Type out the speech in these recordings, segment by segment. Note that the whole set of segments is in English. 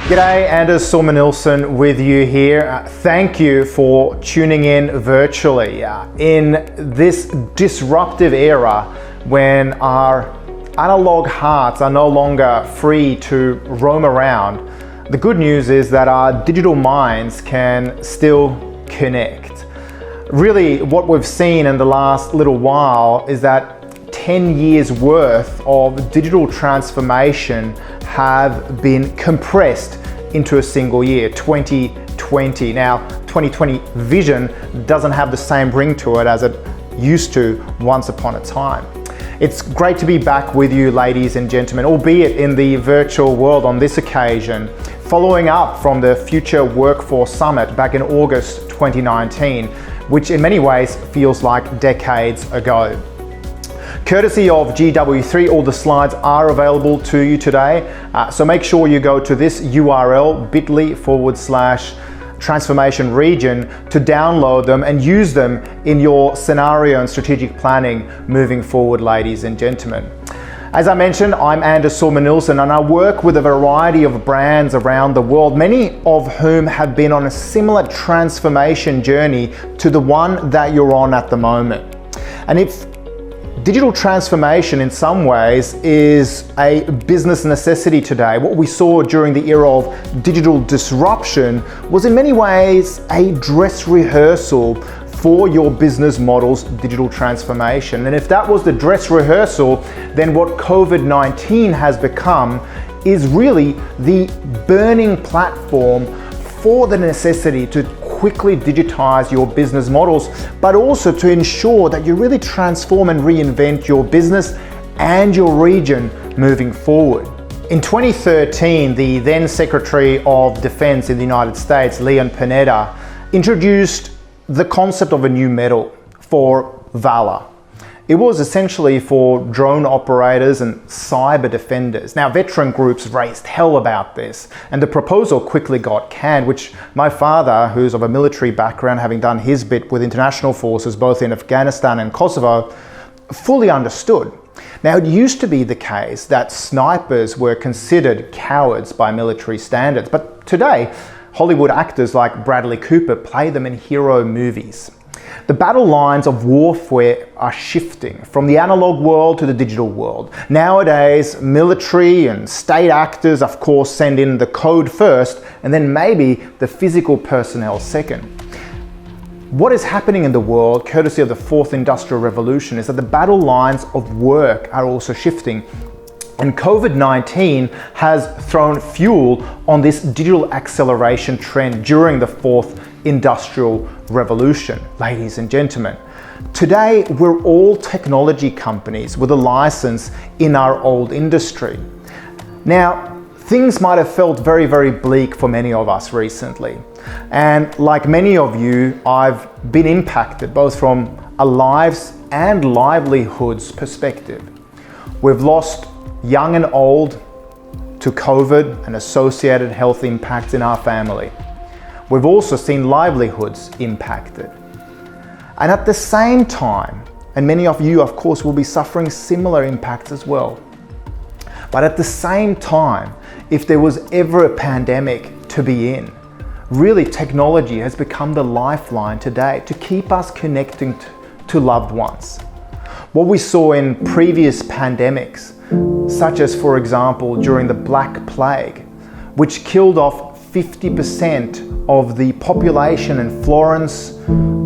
G'day, Anders Sorman-Nilsson with you here. Thank you for tuning in virtually. In this disruptive era when our analog hearts are no longer free to roam around, the good news is that our digital minds can still connect. Really, what we've seen in the last little while is that 10 years worth of digital transformation have been compressed into a single year, 2020. Now, 2020 vision doesn't have the same ring to it as it used to once upon a time. It's great to be back with you, ladies and gentlemen, albeit in the virtual world on this occasion, following up from the Future Workforce Summit back in August 2019, which in many ways feels like decades ago. Courtesy of GW3, all the slides are available to you today. So make sure you go to this URL, bit.ly/transformation region to download them and use them in your scenario and strategic planning moving forward, ladies and gentlemen. As I mentioned, I'm Anders Sorman-Nilsson and I work with a variety of brands around the world, many of whom have been on a similar transformation journey to the one that you're on at the moment. And if digital transformation in some ways is a business necessity today, what we saw during the era of digital disruption was in many ways a dress rehearsal for your business model's digital transformation. And if that was the dress rehearsal, then what COVID-19 has become is really the burning platform for the necessity to quickly digitize your business models, but also to ensure that you really transform and reinvent your business and your region moving forward. In 2013, the then Secretary of Defense in the United States, Leon Panetta, introduced the concept of a new medal for valor. It was essentially for drone operators and cyber defenders. Now, veteran groups raised hell about this, and the proposal quickly got canned, which my father, who's of a military background, having done his bit with international forces both in Afghanistan and Kosovo, fully understood. Now, it used to be the case that snipers were considered cowards by military standards, but today, Hollywood actors like Bradley Cooper play them in hero movies. The battle lines of warfare are shifting from the analog world to the digital world. Nowadays, military and state actors, of course, send in the code first, and then maybe the physical personnel second. What is happening in the world, courtesy of the fourth industrial revolution, is that the battle lines of work are also shifting. And COVID-19 has thrown fuel on this digital acceleration trend during the fourth industrial revolution. Ladies and gentlemen, today we're all technology companies with a license in our old industry. Now, things might have felt very, very bleak for many of us recently. And like many of you, I've been impacted both from a lives and livelihoods perspective. We've lost young and old to COVID and associated health impacts in our family. We've also seen livelihoods impacted. And at the same time, and many of you, of course, will be suffering similar impacts as well. But at the same time, if there was ever a pandemic to be in, really technology has become the lifeline today to keep us connecting to loved ones. What we saw in previous pandemics, such as, for example, during the Black Plague, which killed off 50% of the population in Florence,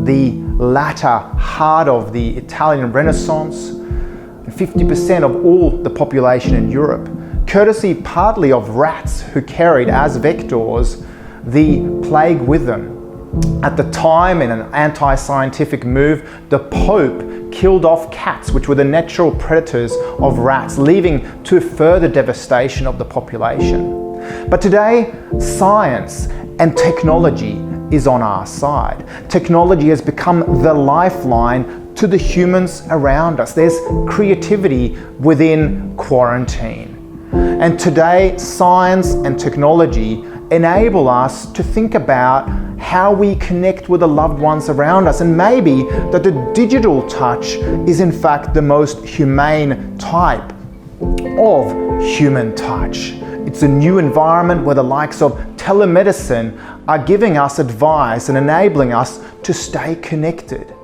the latter heart of the Italian Renaissance, and 50% of all the population in Europe, courtesy partly of rats who carried as vectors the plague with them. At the time, in an anti-scientific move, the Pope killed off cats, which were the natural predators of rats, leading to further devastation of the population. But today, science and technology is on our side. Technology has become the lifeline to the humans around us. There's creativity within quarantine. And today, science and technology enable us to think about how we connect with the loved ones around us, and maybe that the digital touch is in fact the most humane type of human touch. It's a new environment where the likes of telemedicine are giving us advice and enabling us to stay connected.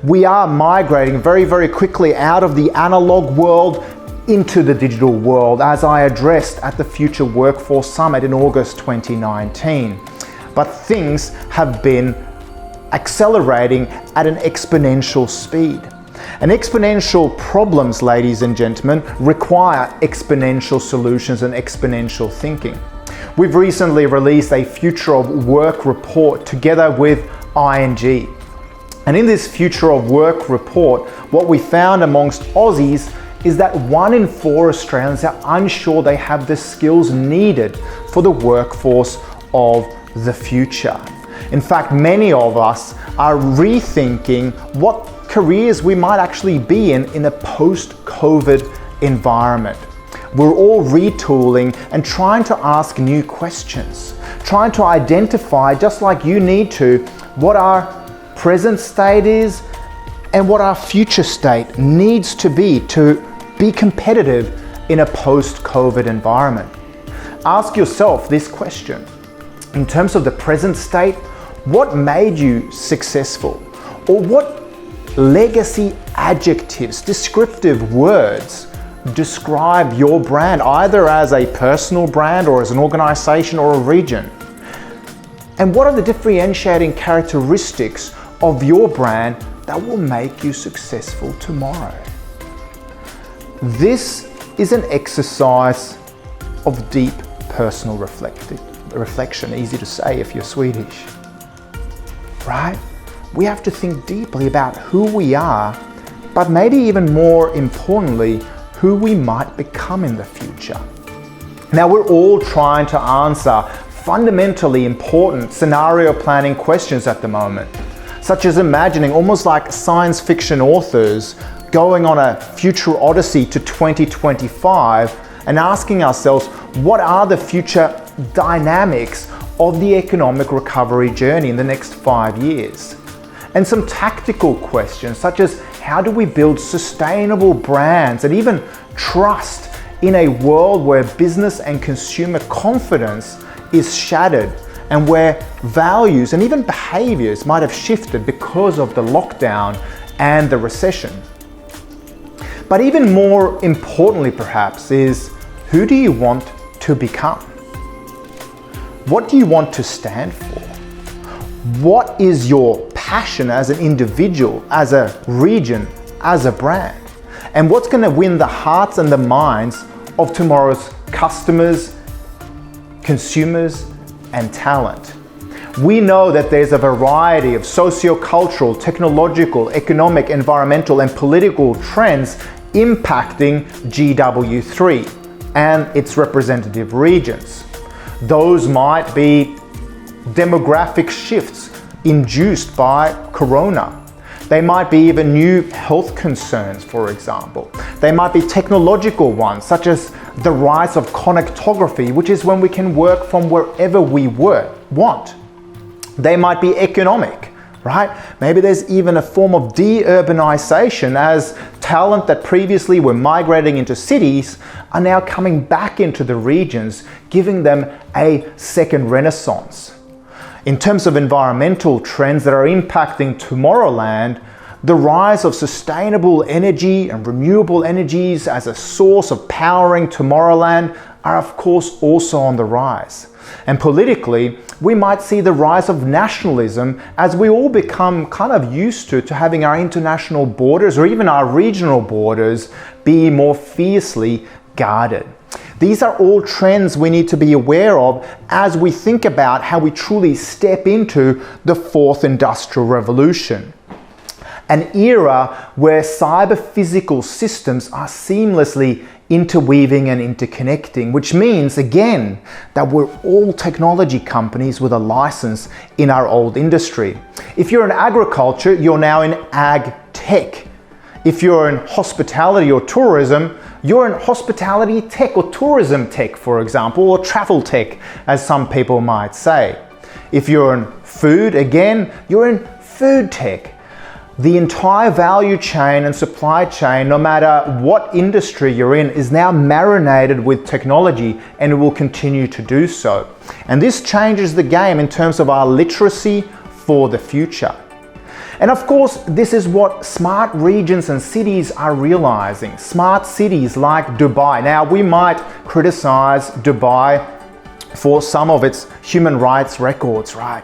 We are migrating very, very quickly out of the analog world into the digital world, as I addressed at the Future Workforce Summit in August 2019. But things have been accelerating at an exponential speed. And exponential problems, ladies and gentlemen, require exponential solutions and exponential thinking. We've recently released a Future of Work report together with ING. And in this Future of Work report, what we found amongst Aussies is that 1 in 4 Australians are unsure they have the skills needed for the workforce of the future. In fact, many of us are rethinking what careers we might actually be in a post-COVID environment. We're all retooling and trying to ask new questions, trying to identify, just like you need to, what our present state is and what our future state needs to be competitive in a post-COVID environment. Ask yourself this question. In terms of the present state, what made you successful? Or what legacy adjectives, descriptive words describe your brand, either as a personal brand or as an organization or a region? And what are the differentiating characteristics of your brand that will make you successful tomorrow? This is an exercise of deep personal reflection, easy to say if you're Swedish, right? We have to think deeply about who we are, but maybe even more importantly, who we might become in the future. Now, we're all trying to answer fundamentally important scenario planning questions at the moment, such as imagining, almost like science fiction authors, going on a future odyssey to 2025 and asking ourselves, what are the future dynamics of the economic recovery journey in the next 5 years? And some tactical questions, such as how do we build sustainable brands and even trust in a world where business and consumer confidence is shattered and where values and even behaviors might have shifted because of the lockdown and the recession. But even more importantly, perhaps, is who do you want to become? What do you want to stand for? What is your passion as an individual, as a region, as a brand? And what's going to win the hearts and the minds of tomorrow's customers, consumers, and talent? We know that there's a variety of socio-cultural, technological, economic, environmental, and political trends impacting GW3 and its representative regions. Those might be demographic shifts induced by Corona. They might be even new health concerns, for example. They might be technological ones, such as the rise of connectivity, which is when we can work from wherever we want. They might be economic, right? Maybe there's even a form of de-urbanization, as talent that previously were migrating into cities are now coming back into the regions, giving them a second renaissance. In terms of environmental trends that are impacting Tomorrowland, the rise of sustainable energy and renewable energies as a source of powering Tomorrowland are of course also on the rise. And politically, we might see the rise of nationalism as we all become kind of used to having our international borders or even our regional borders be more fiercely guarded. These are all trends we need to be aware of as we think about how we truly step into the fourth industrial revolution. An era where cyber-physical systems are seamlessly interweaving and interconnecting, which means, again, that we're all technology companies with a license in our old industry. If you're in agriculture, you're now in ag tech. If you're in hospitality or tourism, you're in hospitality tech or tourism tech, for example, or travel tech, as some people might say. If you're in food, again, you're in food tech. The entire value chain and supply chain, no matter what industry you're in, is now marinated with technology, and it will continue to do so. And this changes the game in terms of our literacy for the future. And of course, this is what smart regions and cities are realizing. Smart cities like Dubai. Now, we might criticize Dubai for some of its human rights records, right?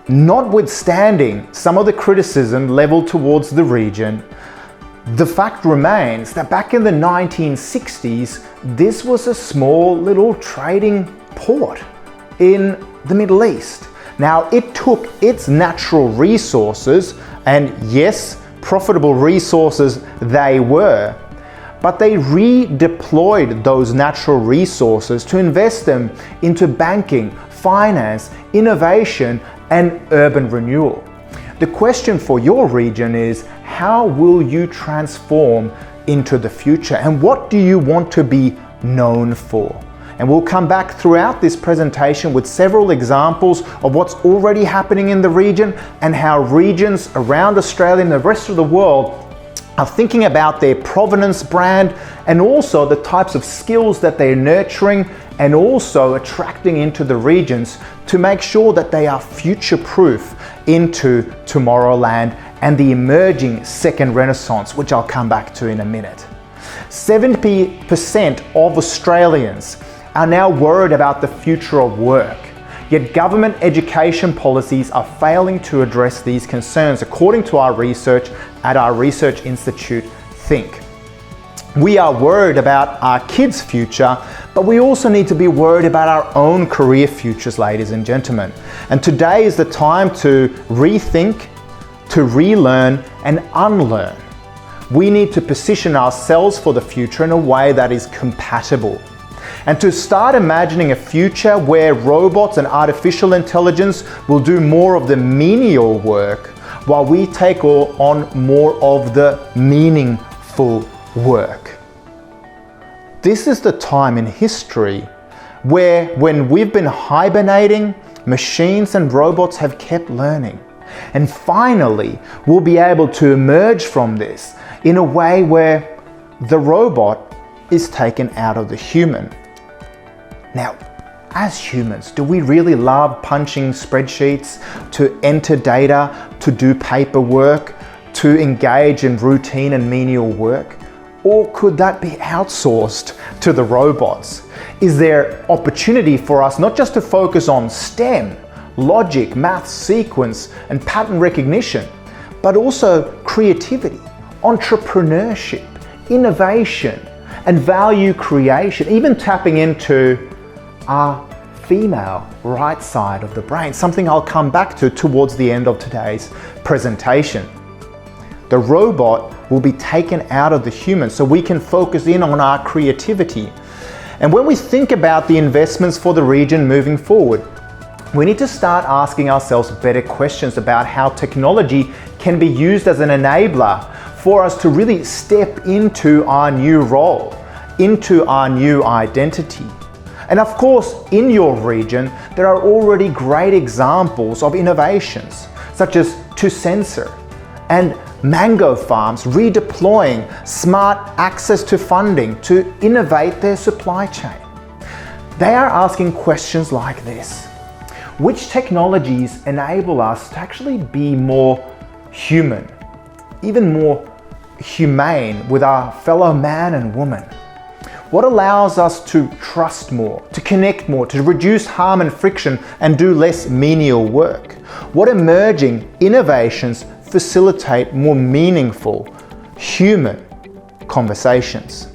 Notwithstanding some of the criticism leveled towards the region, the fact remains that back in the 1960s, this was a small little trading port in the Middle East. Now, it took its natural resources, and yes, profitable resources they were, but they redeployed those natural resources to invest them into banking, finance, innovation, and urban renewal. The question for your region is, how will you transform into the future, and what do you want to be known for? And we'll come back throughout this presentation with several examples of what's already happening in the region and how regions around Australia and the rest of the world are thinking about their provenance brand, and also the types of skills that they're nurturing and also attracting into the regions to make sure that they are future-proof into Tomorrowland and the emerging second renaissance, which I'll come back to in a minute. 70% of Australians are now worried about the future of work. Yet government education policies are failing to address these concerns, according to our research at our research institute, Think. We are worried about our kids' future, but we also need to be worried about our own career futures, ladies and gentlemen. And today is the time to rethink, to relearn and unlearn. We need to position ourselves for the future in a way that is compatible. And to start imagining a future where robots and artificial intelligence will do more of the menial work while we take on more of the meaningful work. This is the time in history where, when we've been hibernating, machines and robots have kept learning. And finally, we'll be able to emerge from this in a way where the robot is taken out of the human. Now, as humans, do we really love punching spreadsheets, to enter data, to do paperwork, to engage in routine and menial work? Or could that be outsourced to the robots? Is there opportunity for us not just to focus on STEM, logic, math, sequence, and pattern recognition, but also creativity, entrepreneurship, innovation, and value creation, even tapping into our female right side of the brain, something I'll come back to towards the end of today's presentation. The robot will be taken out of the human so we can focus in on our creativity. And when we think about the investments for the region moving forward, we need to start asking ourselves better questions about how technology can be used as an enabler for us to really step into our new role, into our new identity. And of course, in your region, there are already great examples of innovations, such as To Sensor and mango farms redeploying smart access to funding to innovate their supply chain. They are asking questions like this: which technologies enable us to actually be more human, even more humane with our fellow man and woman? What allows us to trust more, to connect more, to reduce harm and friction and do less menial work? What emerging innovations facilitate more meaningful human conversations?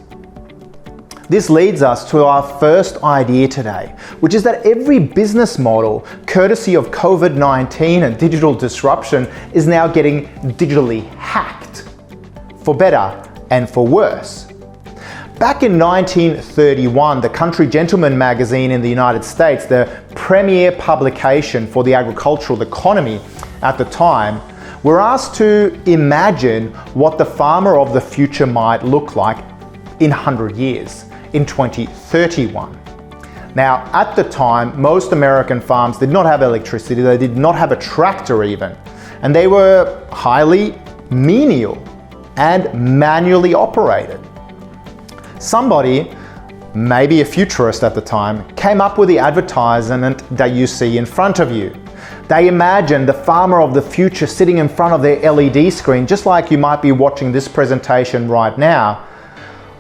This leads us to our first idea today, which is that every business model, courtesy of COVID-19 and digital disruption, is now getting digitally hacked, for better and for worse. Back in 1931, the Country Gentleman magazine in the United States, the premier publication for the agricultural economy at the time, were asked to imagine what the farmer of the future might look like in 100 years, in 2031. Now, at the time, most American farms did not have electricity, they did not have a tractor even. and they were highly menial and manually operated. Somebody, maybe a futurist at the time, came up with the advertisement that you see in front of you. They imagined the farmer of the future sitting in front of their LED screen, just like you might be watching this presentation right now,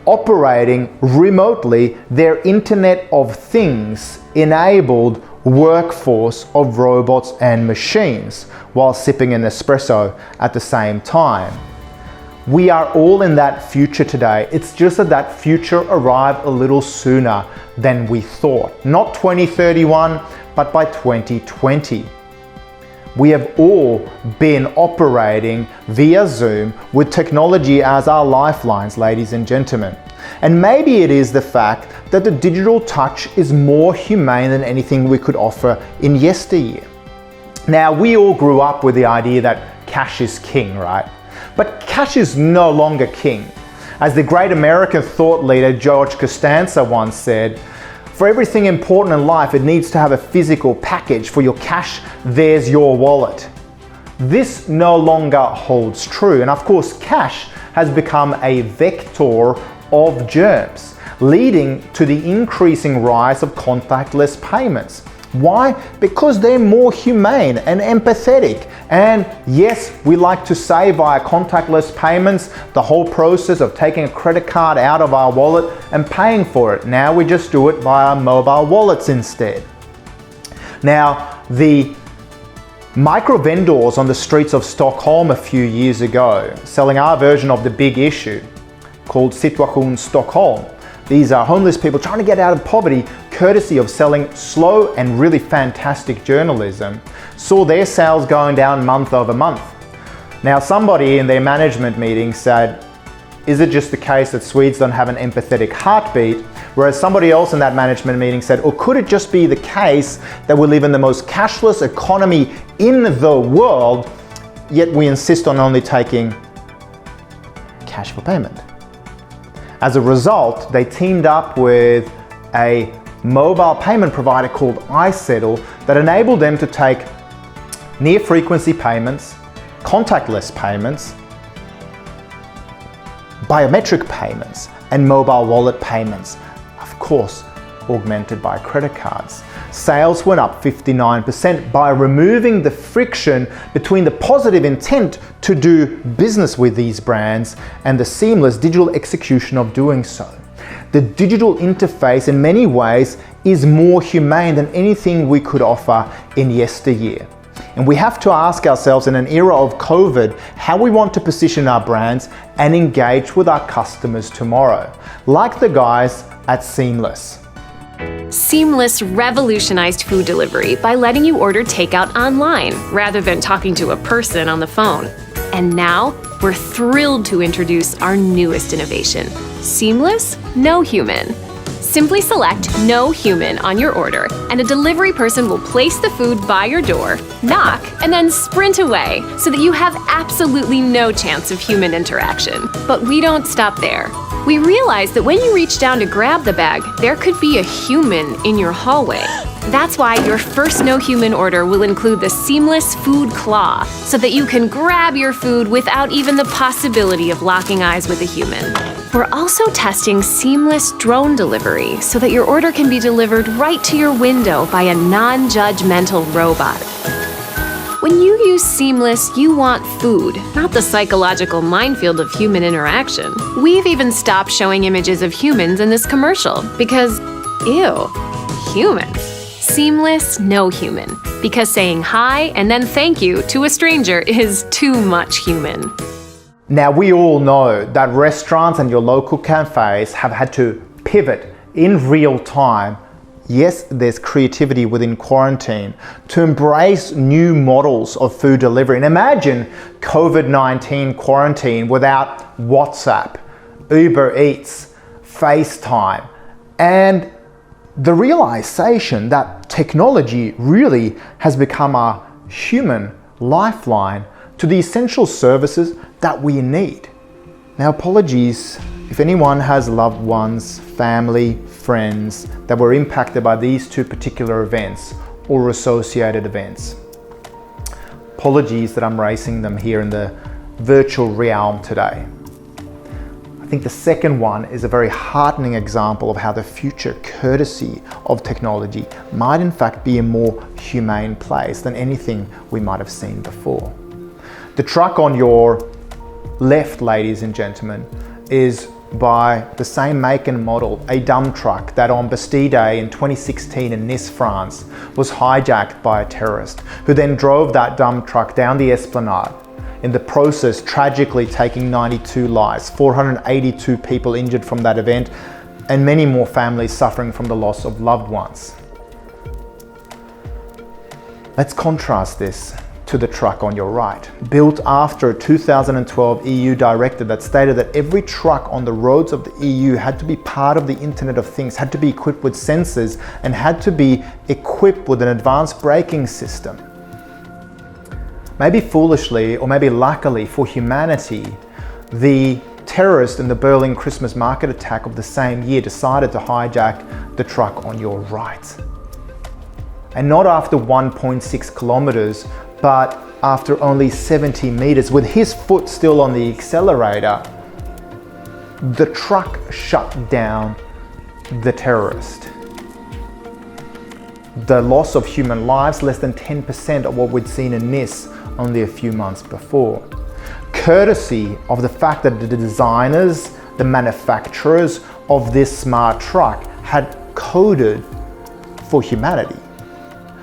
operating remotely their Internet of Things enabled workforce of robots and machines while sipping an espresso at the same time. We are all in that future today. It's just that that future arrived a little sooner than we thought. Not 2031, but by 2020. We have all been operating via Zoom with technology as our lifelines, ladies and gentlemen. And maybe it is the fact that the digital touch is more humane than anything we could offer in yesteryear. Now, we all grew up with the idea that cash is king, right? But cash is no longer king. As the great American thought leader George Costanza once said, for everything important in life, it needs to have a physical package. For your cash, there's your wallet. This no longer holds true. And of course, cash has become a vector of germs, leading to the increasing rise of contactless payments. Why? Because they're more humane and empathetic. And yes, we like to say via contactless payments, the whole process of taking a credit card out of our wallet and paying for it. Now we just do it via mobile wallets instead. Now, the micro vendors on the streets of Stockholm a few years ago, selling our version of the big issue called Situation Stockholm. These are homeless people trying to get out of poverty, courtesy of selling slow and really fantastic journalism, saw their sales going down month over month. Now, somebody in their management meeting said, is it just the case that Swedes don't have an empathetic heartbeat? Whereas somebody else in that management meeting said, or could it just be the case that we live in the most cashless economy in the world, yet we insist on only taking cash for payment? As a result, they teamed up with a mobile payment provider called iSettle that enabled them to take near-frequency payments, contactless payments, biometric payments, and mobile wallet payments, of course, augmented by credit cards. Sales went up 59% by removing the friction between the positive intent to do business with these brands and the seamless digital execution of doing so. The digital interface in many ways is more humane than anything we could offer in yesteryear. And we have to ask ourselves in an era of COVID how we want to position our brands and engage with our customers tomorrow, like the guys at Seamless. Seamless revolutionized food delivery by letting you order takeout online rather than talking to a person on the phone. And now, we're thrilled to introduce our newest innovation, Seamless No Human. Simply select No Human on your order, and a delivery person will place the food by your door, knock, and then sprint away so that you have absolutely no chance of human interaction. But we don't stop there. We realize that when you reach down to grab the bag, there could be a human in your hallway. That's why your first No Human order will include the Seamless Food Claw, so that you can grab your food without even the possibility of locking eyes with a human. We're also testing seamless drone delivery so that your order can be delivered right to your window by a non-judgmental robot. When you use Seamless, you want food, not the psychological minefield of human interaction. We've even stopped showing images of humans in this commercial because, ew, humans. Seamless No Human, because saying hi and then thank you to a stranger is too much human. Now, we all know that restaurants and your local cafes have had to pivot in real time. Yes, there's creativity within quarantine to embrace new models of food delivery. And imagine COVID-19 quarantine without WhatsApp, Uber Eats, FaceTime, and the realization that technology really has become a human lifeline to the essential services that we need. Now, apologies if anyone has loved ones, family, friends that were impacted by these two particular events or associated events. Apologies that I'm racing them here in the virtual realm today. I think the second one is a very heartening example of how the future courtesy of technology might in fact be a more humane place than anything we might have seen before. The truck on your left, ladies and gentlemen, is by the same make and model, a dump truck that on Bastille Day in 2016 in Nice, France, was hijacked by a terrorist who then drove that dump truck down the Esplanade, in the process tragically taking 92 lives, 482 people injured from that event, and many more families suffering from the loss of loved ones. Let's contrast this to the truck on your right, built after a 2012 EU directive that stated that every truck on the roads of the EU had to be part of the Internet of Things, had to be equipped with sensors, and had to be equipped with an advanced braking system. Maybe foolishly, or maybe luckily for humanity, the terrorist in the Berlin Christmas market attack of the same year decided to hijack the truck on your right. And not after 1.6 kilometers, but after only 70 meters, with his foot still on the accelerator, the truck shut down the terrorist. The loss of human lives, less than 10% of what we'd seen in Nice only a few months before. Courtesy of the fact that the designers, the manufacturers of this smart truck had coded for humanity,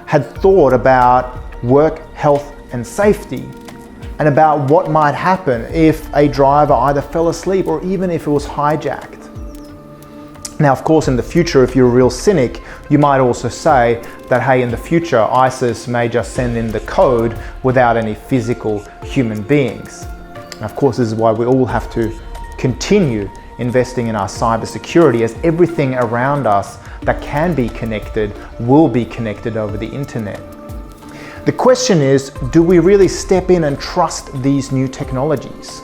had thought about work, health and safety, and about what might happen if a driver either fell asleep or even if it was hijacked. Now, of course, in the future, if you're a real cynic, you might also say that, hey, in the future, ISIS may just send in the code without any physical human beings. And of course, this is why we all have to continue investing in our cybersecurity, as everything around us that can be connected will be connected over the internet. The question is, do we really step in and trust these new technologies?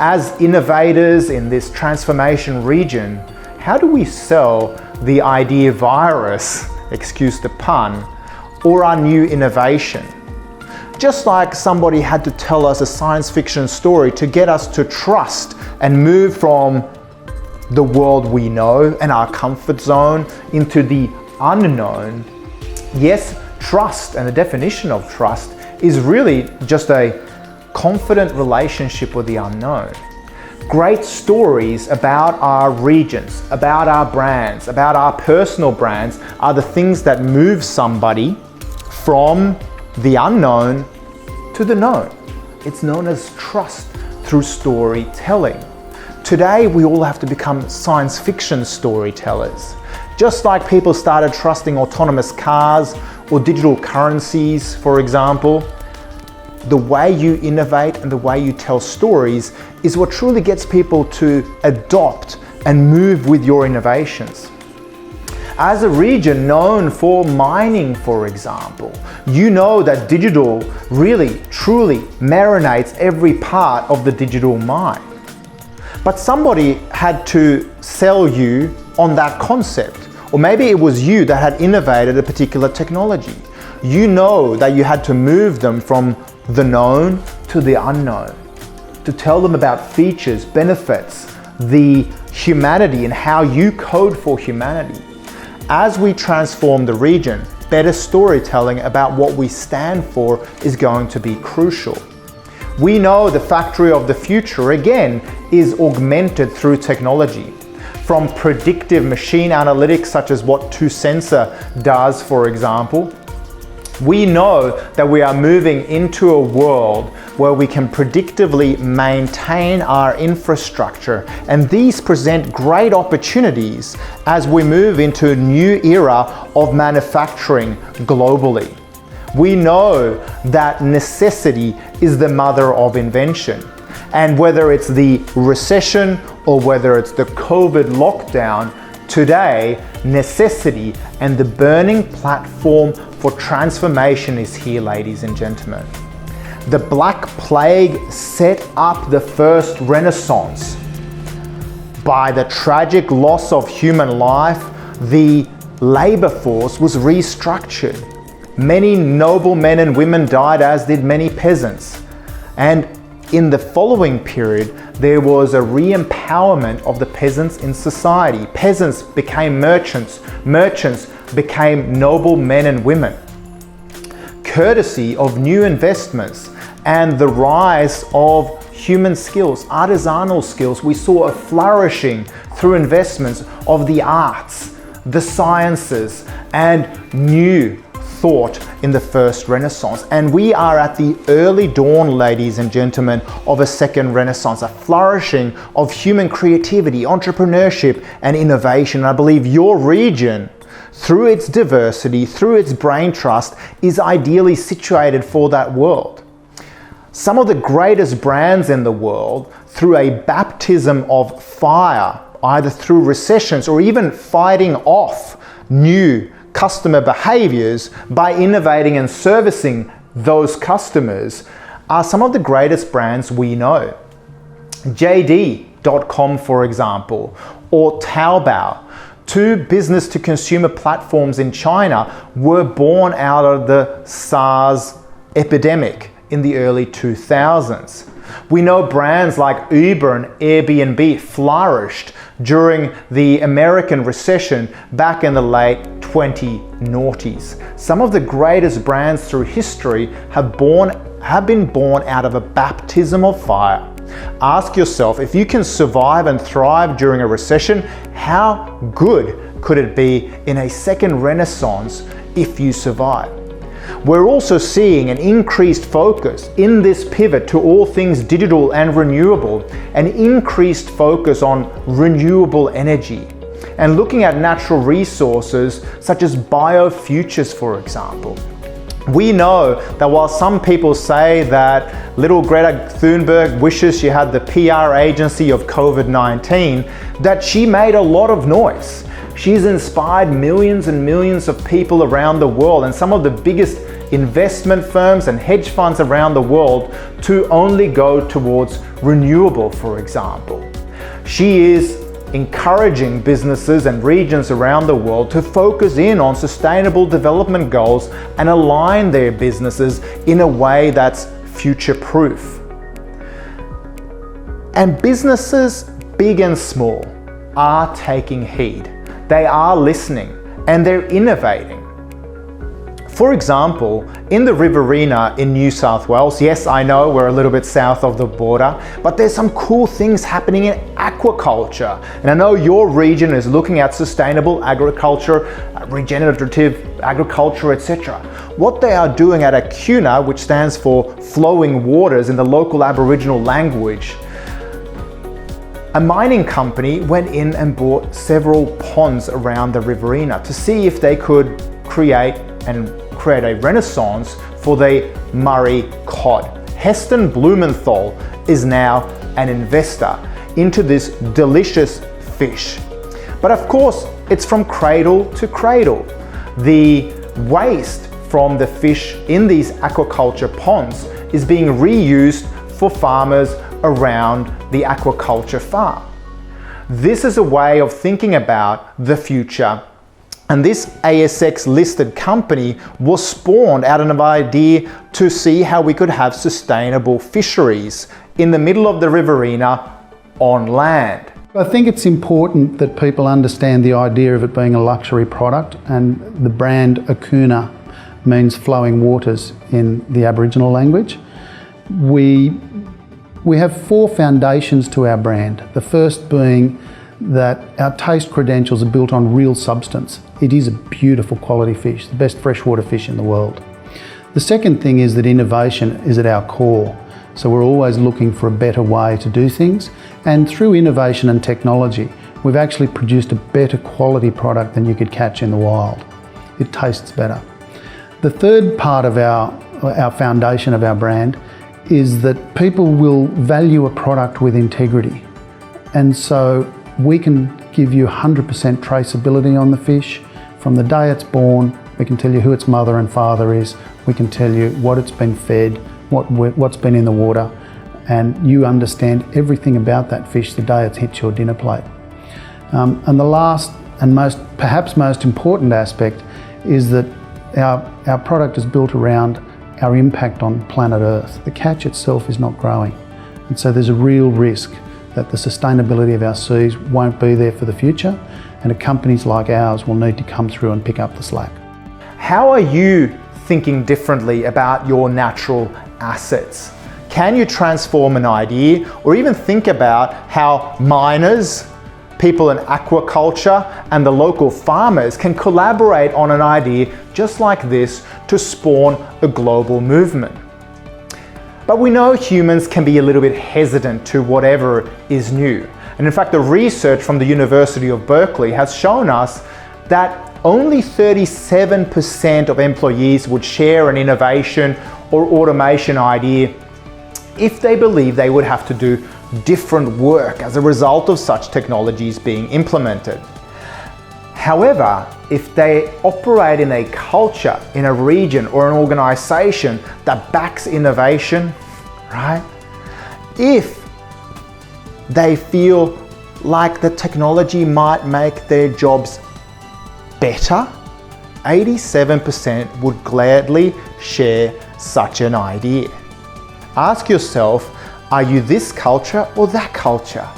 As innovators in this transformation region, how do we sell the idea virus, excuse the pun, or our new innovation? Just like somebody had to tell us a science fiction story to get us to trust and move from the world we know and our comfort zone into the unknown. Yes, trust, and the definition of trust is really just a confident relationship with the unknown. Great stories about our regions, about our brands, about our personal brands are the things that move somebody from the unknown to the known. It's known as trust through storytelling. Today, we all have to become science fiction storytellers. Just like people started trusting autonomous cars or digital currencies, for example, the way you innovate and the way you tell stories is what truly gets people to adopt and move with your innovations. As a region known for mining, for example, you know that digital really, truly marinates every part of the digital mine. But somebody had to sell you on that concept. Or maybe it was you that had innovated a particular technology. You know that you had to move them from the known to the unknown, to tell them about features, benefits, the humanity and how you code for humanity. As we transform the region, better storytelling about what we stand for is going to be crucial. We know the factory of the future, again, is augmented through technology. From predictive machine analytics, such as what 2Sensor does, for example, we know that we are moving into a world where we can predictively maintain our infrastructure, and these present great opportunities as we move into a new era of manufacturing globally. We know that necessity is the mother of invention. And whether it's the recession or whether it's the COVID lockdown, today, necessity and the burning platform for transformation is here, ladies and gentlemen. The Black Plague set up the first Renaissance. By the tragic loss of human life, the labor force was restructured. Many noble men and women died, as did many peasants. And in the following period, there was a re-empowerment of the peasants in society. Peasants became merchants. Merchants became noble men and women. Courtesy of new investments and the rise of human skills, artisanal skills. We saw a flourishing through investments of the arts, the sciences, and new thought in the first Renaissance. And we are at the early dawn, ladies and gentlemen, of a second Renaissance, a flourishing of human creativity, entrepreneurship, and innovation. I believe your region, through its diversity, through its brain trust, is ideally situated for that world. Some of the greatest brands in the world, through a baptism of fire, either through recessions or even fighting off new customer behaviors by innovating and servicing those customers, are some of the greatest brands we know. JD.com, for example, or Taobao, two business-to-consumer platforms in China, were born out of the SARS epidemic in the early 2000s. We know brands like Uber and Airbnb flourished during the American recession back in the late 20noughties. Some of the greatest brands through history have been born out of a baptism of fire. Ask yourself, if you can survive and thrive during a recession, how good could it be in a second Renaissance if you survive? We're also seeing an increased focus in this pivot to all things digital and renewable, an increased focus on renewable energy, and looking at natural resources such as biofutures, for example. We know that while some people say that little Greta Thunberg wishes she had the PR agency of COVID-19, that she made a lot of noise. She's inspired millions and millions of people around the world, and some of the biggest investment firms and hedge funds around the world to only go towards renewable, for example. She is encouraging businesses and regions around the world to focus in on sustainable development goals and align their businesses in a way that's future-proof. And businesses, big and small, are taking heed. They are listening and they're innovating. For example, in the Riverina in New South Wales, yes, I know we're a little bit south of the border, but there's some cool things happening in aquaculture. And I know your region is looking at sustainable agriculture, regenerative agriculture, etc. What they are doing at Acuna, which stands for flowing waters in the local Aboriginal language, a mining company went in and bought several ponds around the Riverina to see if they could create a renaissance for the Murray cod. Heston Blumenthal is now an investor into this delicious fish. But of course, it's from cradle to cradle. The waste from the fish in these aquaculture ponds is being reused for farmers around the aquaculture farm. This is a way of thinking about the future. And this ASX listed company was spawned out of an idea to see how we could have sustainable fisheries in the middle of the Riverina on land. I think it's important that people understand the idea of it being a luxury product, and the brand Acuna means flowing waters in the Aboriginal language. We have four foundations to our brand. The first being that our taste credentials are built on real substance. It is a beautiful quality fish, the best freshwater fish in the world. The second thing is that innovation is at our core. So we're always looking for a better way to do things. And through innovation and technology, we've actually produced a better quality product than you could catch in the wild. It tastes better. The third part of our foundation of our brand is that people will value a product with integrity. And so we can give you 100% traceability on the fish. From the day it's born, we can tell you who its mother and father is. We can tell you what it's been fed, what's been in the water, and you understand everything about that fish the day it hits your dinner plate. And the last and perhaps most important aspect is that our product is built around our impact on planet Earth. The catch itself is not growing. And so there's a real risk that the sustainability of our seas won't be there for the future, and companies like ours will need to come through and pick up the slack. How are you thinking differently about your natural assets? Can you transform an idea, or even think about how miners, people in aquaculture, and the local farmers can collaborate on an idea just like this to spawn a global movement? But we know humans can be a little bit hesitant to whatever is new. And in fact, the research from the University of Berkeley has shown us that only 37% of employees would share an innovation or automation idea if they believe they would have to do different work as a result of such technologies being implemented. However, if they operate in a culture, in a region, or an organization that backs innovation, right? If they feel like the technology might make their jobs better, 87% would gladly share such an idea. Ask yourself, are you this culture or that culture?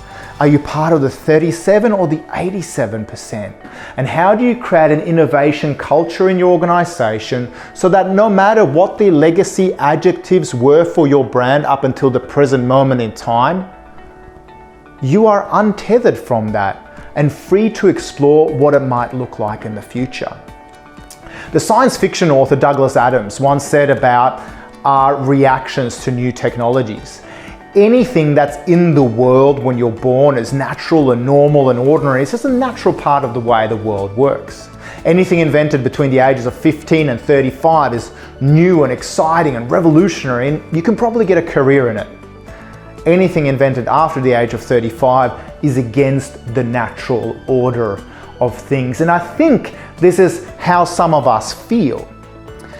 Are you part of the 37 or the 87%? And how do you create an innovation culture in your organization so that no matter what the legacy adjectives were for your brand up until the present moment in time, you are untethered from that and free to explore what it might look like in the future? The science fiction author Douglas Adams once said about our reactions to new technologies: anything that's in the world when you're born is natural and normal and ordinary. It's just a natural part of the way the world works. Anything invented between the ages of 15 and 35 is new and exciting and revolutionary, and you can probably get a career in it. Anything invented after the age of 35 is against the natural order of things. And I think this is how some of us feel.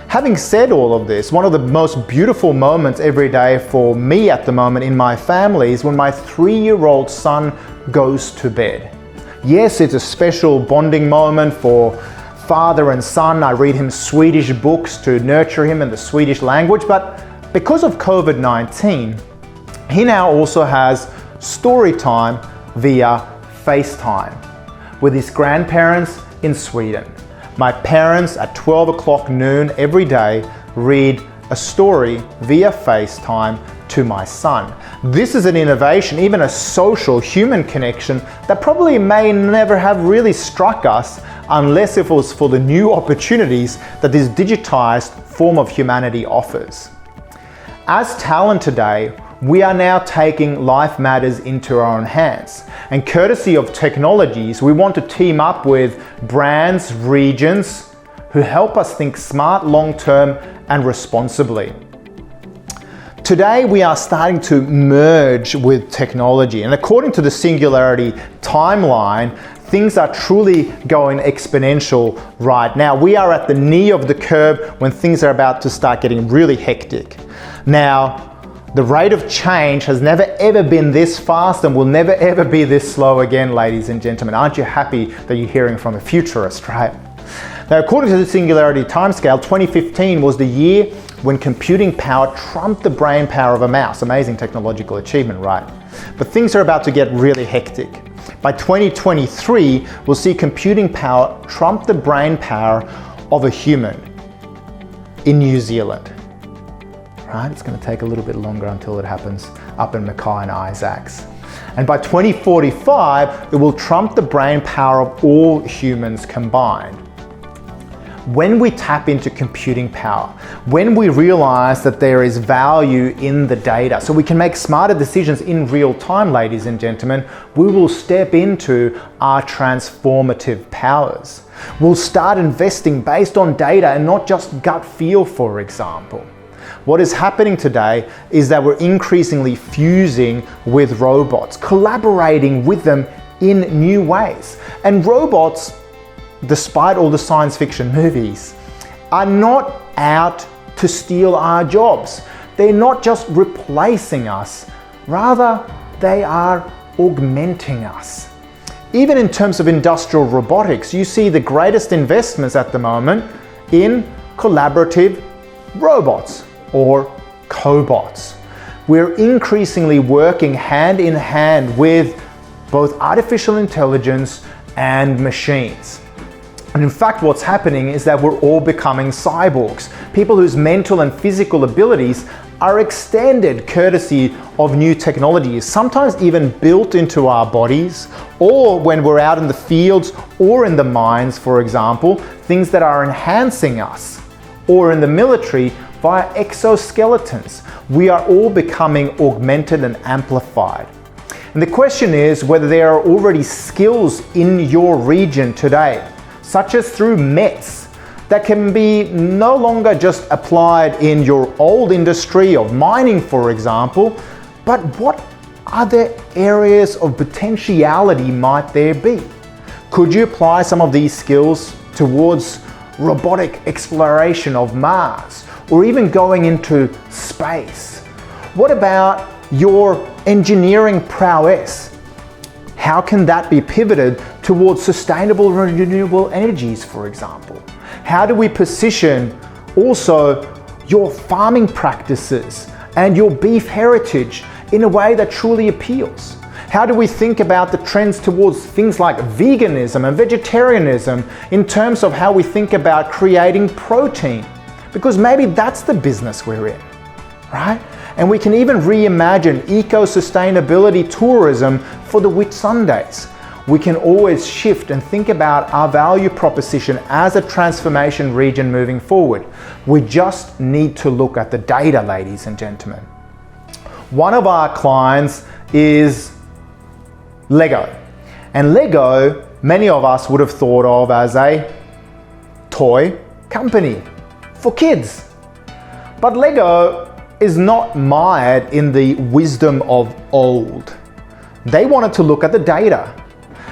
Having said all of this, one of the most beautiful moments every day for me at the moment in my family is when my 3-year-old son goes to bed. Yes, it's a special bonding moment for father and son. I read him Swedish books to nurture him in the Swedish language, but because of COVID-19, he now also has story time via FaceTime with his grandparents in Sweden. My parents at 12 o'clock noon every day read a story via FaceTime to my son. This is an innovation, even a social human connection that probably may never have really struck us unless it was for the new opportunities that this digitized form of humanity offers. As Talent today, we are now taking life matters into our own hands. And courtesy of technologies, we want to team up with brands, regions, who help us think smart, long-term, and responsibly. Today, we are starting to merge with technology. And according to the Singularity timeline, things are truly going exponential right now. We are at the knee of the curve when things are about to start getting really hectic. Now, the rate of change has never ever been this fast and will never ever be this slow again, ladies and gentlemen. Aren't you happy that you're hearing from a futurist, right? Now, according to the Singularity timescale, 2015 was the year when computing power trumped the brain power of a mouse. Amazing technological achievement, right? But things are about to get really hectic. By 2023, we'll see computing power trump the brain power of a human in New Zealand. Right? It's going to take a little bit longer until it happens up in Mackay and Isaacs. And by 2045, it will trump the brain power of all humans combined. When we tap into computing power, when we realize that there is value in the data, so we can make smarter decisions in real time, ladies and gentlemen, we will step into our transformative powers. We'll start investing based on data and not just gut feel, for example. What is happening today is that we're increasingly fusing with robots, collaborating with them in new ways. And robots, despite all the science fiction movies, are not out to steal our jobs. They're not just replacing us, rather they are augmenting us. Even in terms of industrial robotics, you see the greatest investments at the moment in collaborative robots or cobots. We're increasingly working hand in hand with both artificial intelligence and machines. And in fact, what's happening is that we're all becoming cyborgs, people whose mental and physical abilities are extended courtesy of new technologies, sometimes even built into our bodies, or when we're out in the fields or in the mines, for example, things that are enhancing us, or in the military via exoskeletons. We are all becoming augmented and amplified. And the question is whether there are already skills in your region today, such as through METs, that can be no longer just applied in your old industry of mining, for example, but what other areas of potentiality might there be? Could you apply some of these skills towards robotic exploration of Mars, or even going into space? What about your engineering prowess? How can that be pivoted towards sustainable renewable energies, for example? How do we position also your farming practices and your beef heritage in a way that truly appeals? How do we think about the trends towards things like veganism and vegetarianism in terms of how we think about creating protein? Because maybe that's the business we're in, right? And we can even reimagine eco-sustainability tourism for the Whitsundays. We can always shift and think about our value proposition as a transformation region moving forward. We just need to look at the data, ladies and gentlemen. One of our clients is Lego. And Lego, many of us would have thought of as a toy company for kids. But Lego is not mired in the wisdom of old. They wanted to look at the data.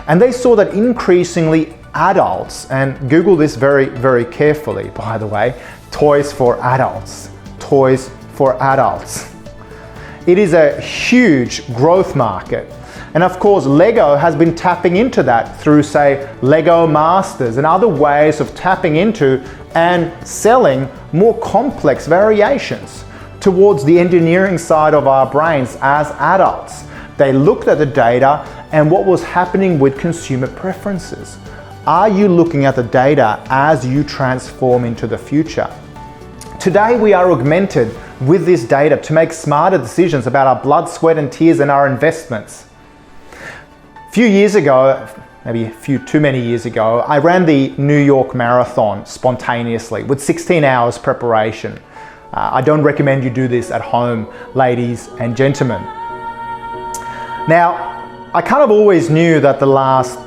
And they saw that increasingly adults, and Google this very, very carefully, by the way, toys for adults, toys for adults. It is a huge growth market. And of course, Lego has been tapping into that through, say, Lego Masters and other ways of tapping into and selling more complex variations towards the engineering side of our brains as adults. They looked at the data and what was happening with consumer preferences. Are you looking at the data as you transform into the future? Today we are augmented with this data to make smarter decisions about our blood, sweat and tears and our investments. A few years ago, maybe a few too many years ago, I ran the New York Marathon spontaneously with 16 hours preparation. I don't recommend you do this at home, ladies and gentlemen. Now, I kind of always knew that the last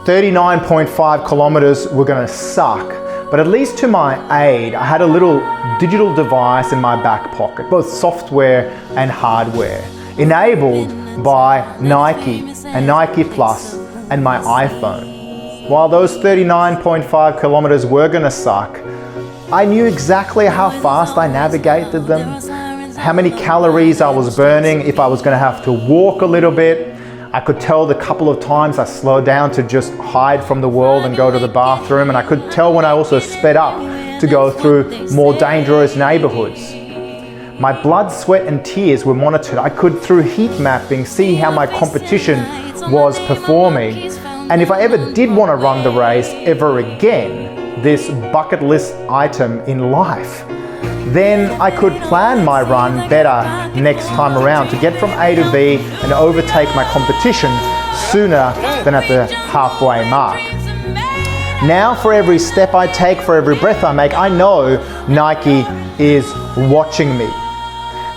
39.5 kilometers were going to suck, but at least to my aid, I had a little digital device in my back pocket, both software and hardware, enabled by Nike and Nike Plus and my iPhone. While those 39.5 kilometers were going to suck, I knew exactly how fast I navigated them, how many calories I was burning, if I was going to have to walk a little bit. I could tell the couple of times I slowed down to just hide from the world and go to the bathroom, and I could tell when I also sped up to go through more dangerous neighborhoods. My blood, sweat and tears were monitored. I could, through heat mapping, see how my competition was performing. And if I ever did want to run the race ever again, this bucket list item in life, then I could plan my run better next time around to get from A to B and overtake my competition sooner than at the halfway mark. Now for every step I take, for every breath I make, I know Nike is watching me.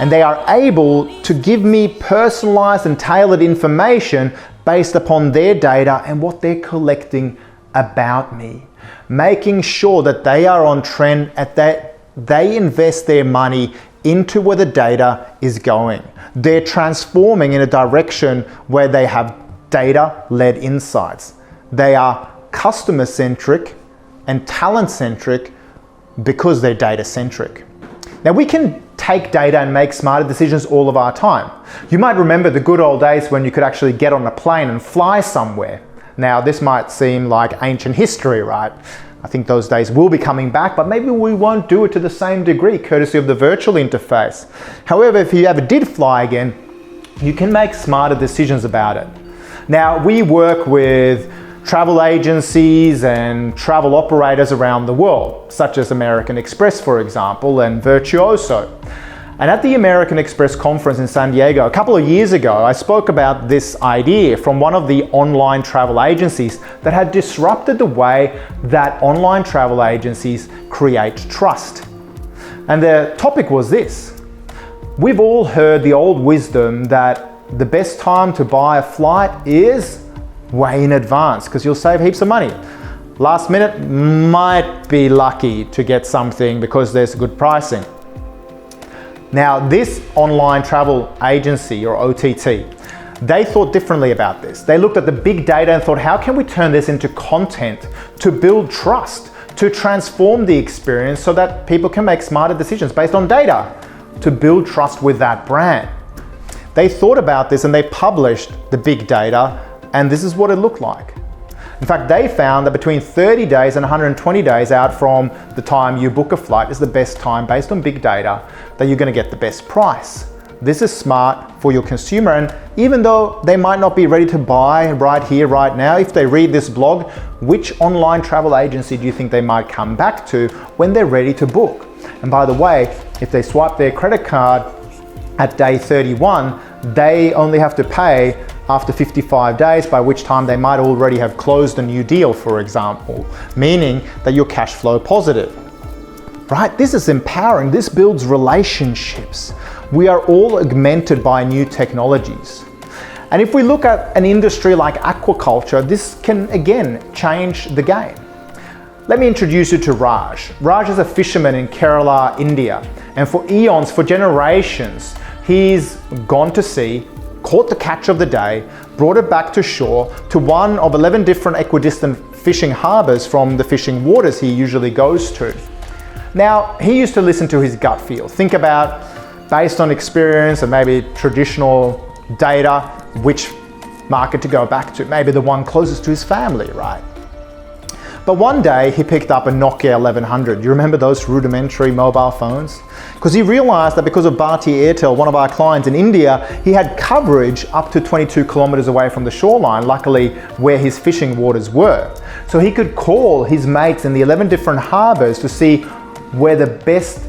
And they are able to give me personalized and tailored information based upon their data and what they're collecting about me, making sure that they are on trend, at that they invest their money into where the data is going. They're transforming in a direction where they have data-led insights. They are customer-centric and talent-centric because they're data-centric. Now we can take data and make smarter decisions all of our time. You might remember the good old days when you could actually get on a plane and fly somewhere. Now this might seem like ancient history, right? I think those days will be coming back, but maybe we won't do it to the same degree, courtesy of the virtual interface. However, if you ever did fly again, you can make smarter decisions about it. Now, we work with travel agencies and travel operators around the world, such as American Express, for example, and Virtuoso. And at the American Express conference in San Diego a couple of years ago, I spoke about this idea from one of the online travel agencies that had disrupted the way that online travel agencies create trust. And the topic was this. We've all heard the old wisdom that the best time to buy a flight is way in advance because you'll save heaps of money. Last minute might be lucky to get something because there's good pricing. Now, this online travel agency or OTT, they thought differently about this. They looked at the big data and thought, how can we turn this into content to build trust, to transform the experience so that people can make smarter decisions based on data, to build trust with that brand. They thought about this and they published the big data, and this is what it looked like. In fact, they found that between 30 days and 120 days out from the time you book a flight is the best time based on big data that you're going to get the best price. This is smart for your consumer, and even though they might not be ready to buy right here, right now, if they read this blog, which online travel agency do you think they might come back to when they're ready to book? And by the way, if they swipe their credit card at day 31, they only have to pay after 55 days, by which time they might already have closed a new deal, for example, meaning that you're cash flow positive. Right? This is empowering. This builds relationships. We are all augmented by new technologies. And if we look at an industry like aquaculture, this can again change the game. Let me introduce you to Raj. Raj is a fisherman in Kerala, India. And for eons, for generations, he's gone to sea, caught the catch of the day, brought it back to shore to one of 11 different equidistant fishing harbors from the fishing waters he usually goes to. Now, he used to listen to his gut feel. Think about, based on experience and maybe traditional data, which market to go back to. Maybe the one closest to his family, right? But one day he picked up a Nokia 1100. You remember those rudimentary mobile phones? Because he realized that because of Bharti Airtel, one of our clients in India, he had coverage up to 22 kilometers away from the shoreline, luckily where his fishing waters were. So he could call his mates in the 11 different harbors to see where the best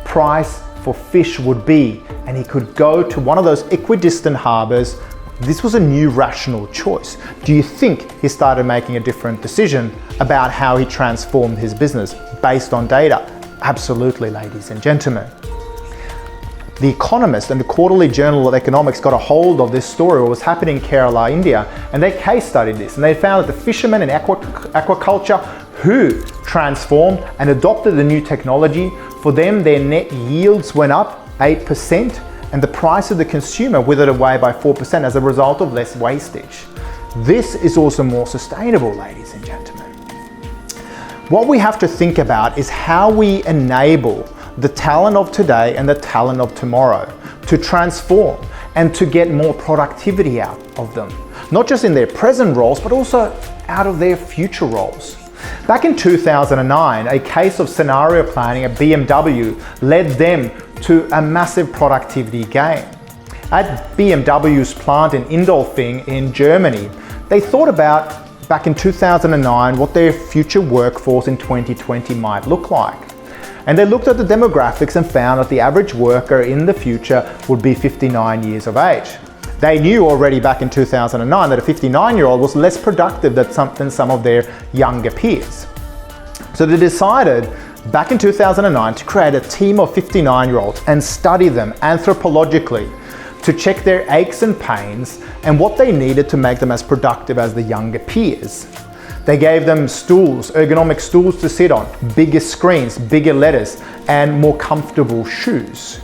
price for fish would be. And he could go to one of those equidistant harbors. This was a new rational choice. Do you think he started making a different decision about how he transformed his business based on data? Absolutely, ladies and gentlemen. The Economist and the Quarterly Journal of Economics got a hold of this story, what was happening in Kerala, India, and they case studied this. And they found that the fishermen in aquaculture who transformed and adopted the new technology, for them their net yields went up 8%, and the price of the consumer withered away by 4% as a result of less wastage. This is also more sustainable, ladies and gentlemen. What we have to think about is how we enable the talent of today and the talent of tomorrow to transform and to get more productivity out of them. Not just in their present roles, but also out of their future roles. Back in 2009, a case of scenario planning at BMW led them to a massive productivity gain. At BMW's plant in Indolfing in Germany, they thought about, back in 2009, what their future workforce in 2020 might look like. And they looked at the demographics and found that the average worker in the future would be 59 years of age. They knew already back in 2009 that a 59-year-old was less productive than some of their younger peers. So they decided back in 2009 to create a team of 59-year-olds and study them anthropologically to check their aches and pains and what they needed to make them as productive as the younger peers. They gave them stools, ergonomic stools to sit on, bigger screens, bigger letters, and more comfortable shoes.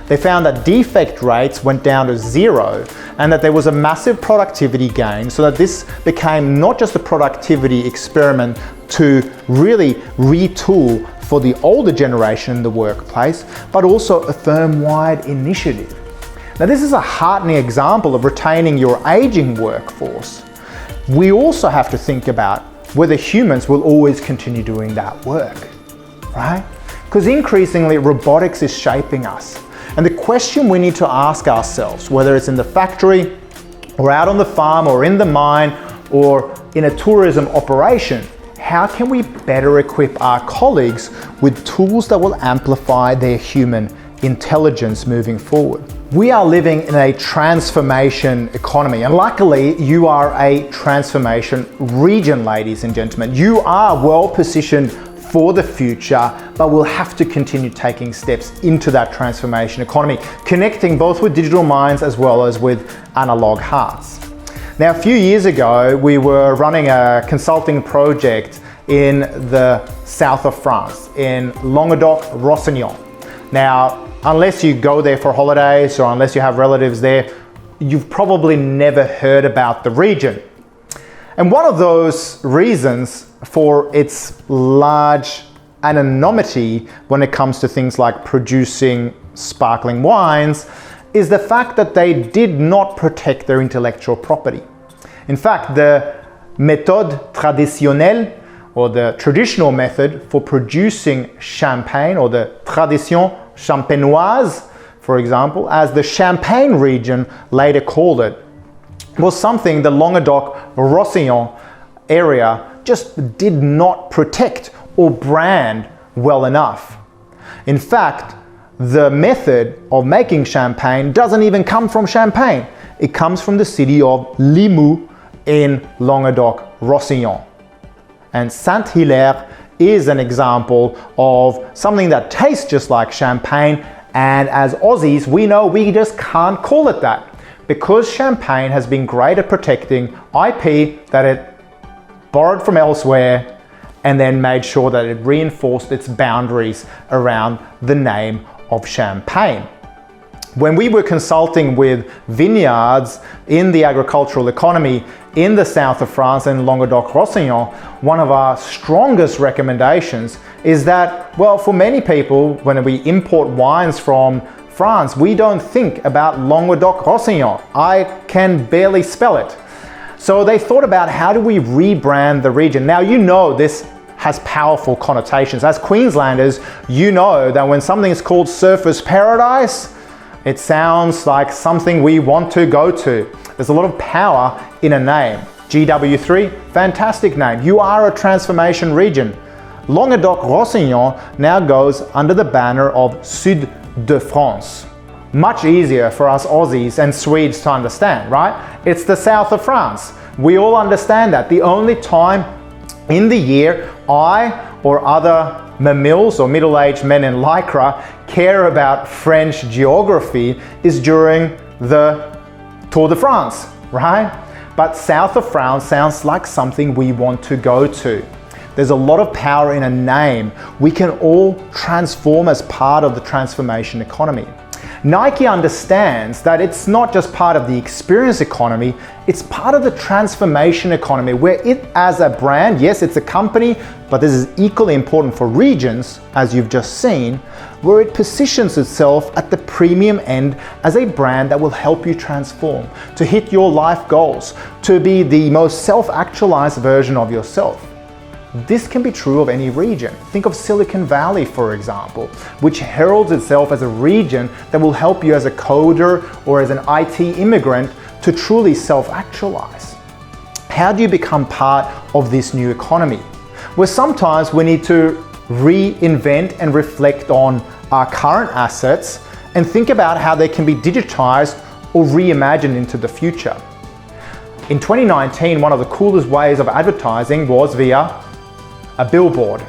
They found that defect rates went down to 0 and that there was a massive productivity gain, so that this became not just a productivity experiment to really retool for the older generation in the workplace, but also a firm-wide initiative. Now, this is a heartening example of retaining your aging workforce. We also have to think about whether humans will always continue doing that work, right? Because increasingly robotics is shaping us. And the question we need to ask ourselves, whether it's in the factory or out on the farm or in the mine or in a tourism operation, how can we better equip our colleagues with tools that will amplify their human intelligence moving forward? We are living in a transformation economy, and luckily you are a transformation region, ladies and gentlemen. You are well positioned for the future, but we'll have to continue taking steps into that transformation economy, connecting both with digital minds as well as with analog hearts. Now, a few years ago, we were running a consulting project in the south of France, in Languedoc-Roussillon. Now, unless you go there for holidays or unless you have relatives there, you've probably never heard about the region. And one of those reasons for its large anonymity when it comes to things like producing sparkling wines is the fact that they did not protect their intellectual property. In fact, the méthode traditionnelle, or the traditional method for producing champagne, or the tradition champenoise, for example, as the Champagne region later called it, was something the Languedoc-Roussillon area just did not protect or brand well enough. In fact, the method of making champagne doesn't even come from Champagne. It comes from the city of Limoux in Languedoc-Roussillon. And Saint-Hilaire is an example of something that tastes just like champagne, and as Aussies, we know we just can't call it that, because Champagne has been great at protecting IP that it borrowed from elsewhere and then made sure that it reinforced its boundaries around the name of Champagne. When we were consulting with vineyards in the agricultural economy in the south of France and Languedoc-Roussillon, one of our strongest recommendations is that, well, for many people, when we import wines from France, we don't think about Languedoc-Roussillon. I can barely spell it. So they thought about, how do we rebrand the region? Now, you know this has powerful connotations. As Queenslanders, you know that when something is called Surfers Paradise, it sounds like something we want to go to. There's a lot of power in a name. GW3, fantastic name. You are a transformation region. Languedoc-Roussillon now goes under the banner of Sud de France. Much easier for us Aussies and Swedes to understand, right? It's the south of France. We all understand that. The only time in the year I or other mammals or middle-aged men in Lycra care about French geography is during the Tour de France, right? But south of France sounds like something we want to go to. There's a lot of power in a name. We can all transform as part of the transformation economy. Nike understands that it's not just part of the experience economy, it's part of the transformation economy, where it as a brand, yes, it's a company, but this is equally important for regions, as you've just seen, where it positions itself at the premium end as a brand that will help you transform, to hit your life goals, to be the most self-actualized version of yourself. This can be true of any region. Think of Silicon Valley, for example, which heralds itself as a region that will help you as a coder or as an IT immigrant to truly self-actualize. How do you become part of this new economy? Well, sometimes we need to reinvent and reflect on our current assets and think about how they can be digitized or reimagined into the future. In 2019, one of the coolest ways of advertising was via a billboard.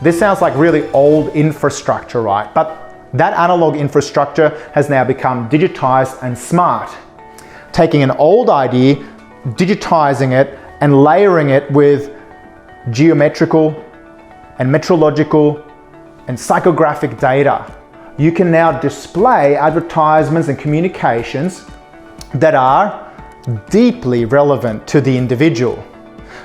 This sounds like really old infrastructure, right? But that analog infrastructure has now become digitized and smart. Taking an old idea, digitizing it, and layering it with geometrical and metrological and psychographic data, you can now display advertisements and communications that are deeply relevant to the individual,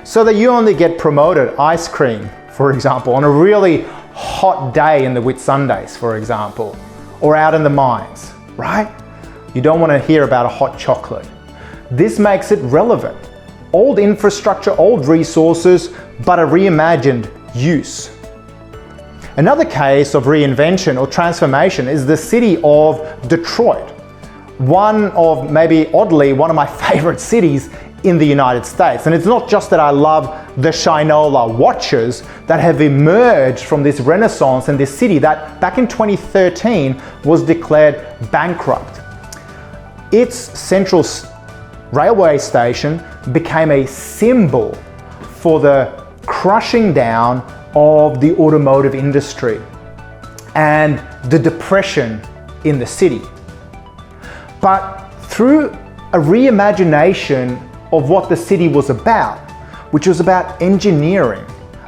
so that you only get promoted ice cream, for example, on a really hot day in the Whitsundays, for example, or out in the mines, right? You don't want to hear about a hot chocolate. This makes it relevant. old infrastructure, old resources, but a reimagined use. Another case of reinvention or transformation is the city of Detroit. One of, maybe oddly, one of my favorite cities in the United States. And it's not just that I love the Shinola watches that have emerged from this renaissance in this city that back in 2013 was declared bankrupt. Its central railway station became a symbol for the crushing down of the automotive industry and the depression in the city. But through a reimagination of what the city was about, which was about engineering,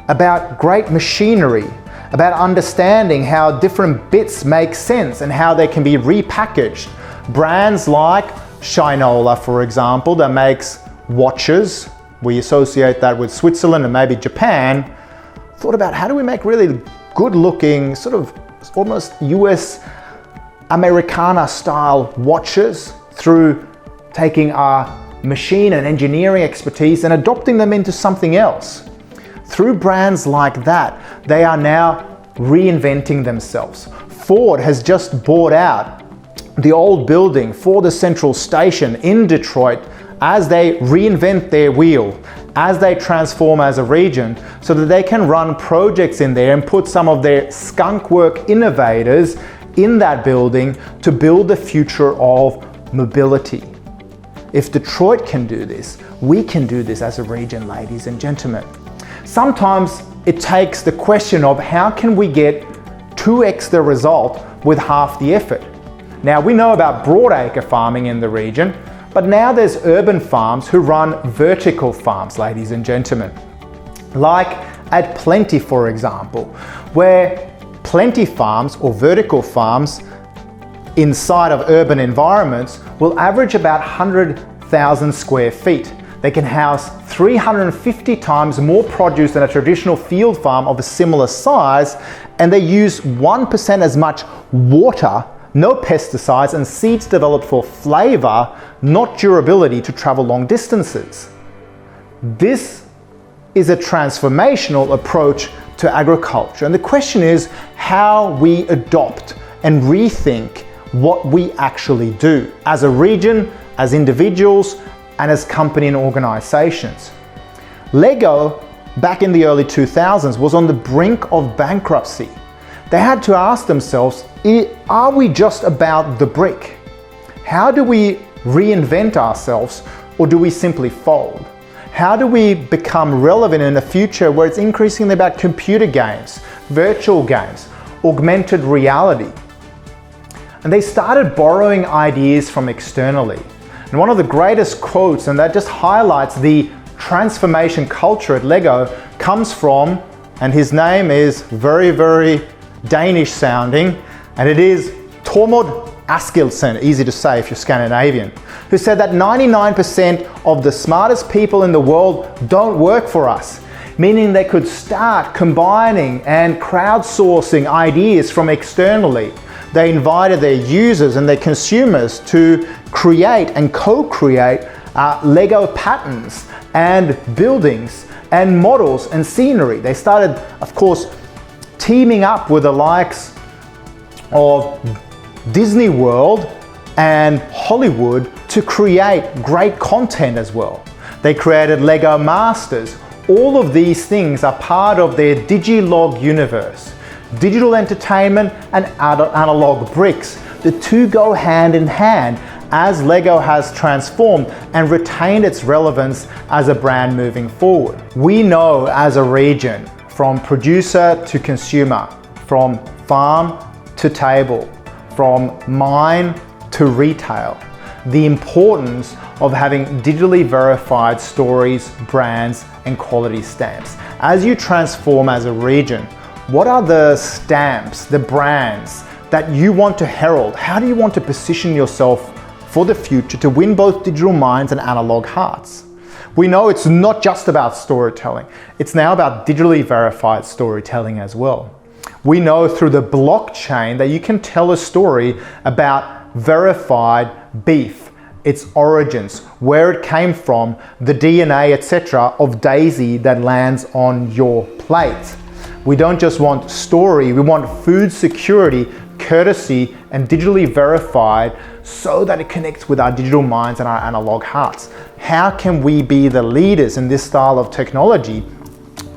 about great machinery, about understanding how different bits make sense and how they can be repackaged. Brands like Shinola, for example, that makes watches, we associate that with Switzerland and maybe Japan, thought about how do we make really good looking, sort of almost US Americana style watches through taking our machine and engineering expertise and adopting them into something else. Through brands like that, they are now reinventing themselves. Ford has just bought out the old building for the central station in Detroit as they reinvent their wheel, as they transform as a region, so that they can run projects in there and put some of their skunk work innovators in that building to build the future of mobility. If Detroit can do this, we can do this as a region, ladies and gentlemen. Sometimes it takes the question of how can we get 2x the result with half the effort. Now we know about broadacre farming in the region, but now there's urban farms who run vertical farms, ladies and gentlemen. Like at Plenty, for example, where Plenty farms or vertical farms inside of urban environments will average about 100,000 square feet. They can house 350 times more produce than a traditional field farm of a similar size, and they use 1% as much water, no pesticides, and seeds developed for flavor, not durability, to travel long distances. This is a transformational approach to agriculture. And the question is how we adopt and rethink what we actually do as a region, as individuals, and as company and organizations. Lego, back in the early 2000s, was on the brink of bankruptcy. They had to ask themselves, are we just about the brick? How do we reinvent ourselves, or do we simply fold? How do we become relevant in a future where it's increasingly about computer games, virtual games, augmented reality? And they started borrowing ideas from externally. And one of the greatest quotes, and that just highlights the transformation culture at Lego, comes from, and his name is very, very Danish sounding, and it is Tormod Askildsen, easy to say if you're Scandinavian, who said that 99% of the smartest people in the world don't work for us, meaning they could start combining and crowdsourcing ideas from externally. They invited their users and their consumers to create and co-create Lego patterns and buildings and models and scenery. They started, of course, teaming up with the likes of Disney World and Hollywood to create great content as well. They created Lego Masters. All of these things are part of their Digilog universe. Digital entertainment and analog bricks. The two go hand in hand as Lego has transformed and retained its relevance as a brand moving forward. We know as a region, from producer to consumer, from farm to table, from mine to retail, the importance of having digitally verified stories, brands, and quality stamps. As you transform as a region, what are the stamps, the brands that you want to herald? How do you want to position yourself for the future to win both digital minds and analog hearts? We know it's not just about storytelling. It's now about digitally verified storytelling as well. We know through the blockchain that you can tell a story about verified beef its origins, where it came from, the DNA, etc. of Daisy that lands on your plate. We don't just want story, we want food security, courtesy, and digitally verified so that it connects with our digital minds and our analog hearts. How can we be the leaders in this style of technology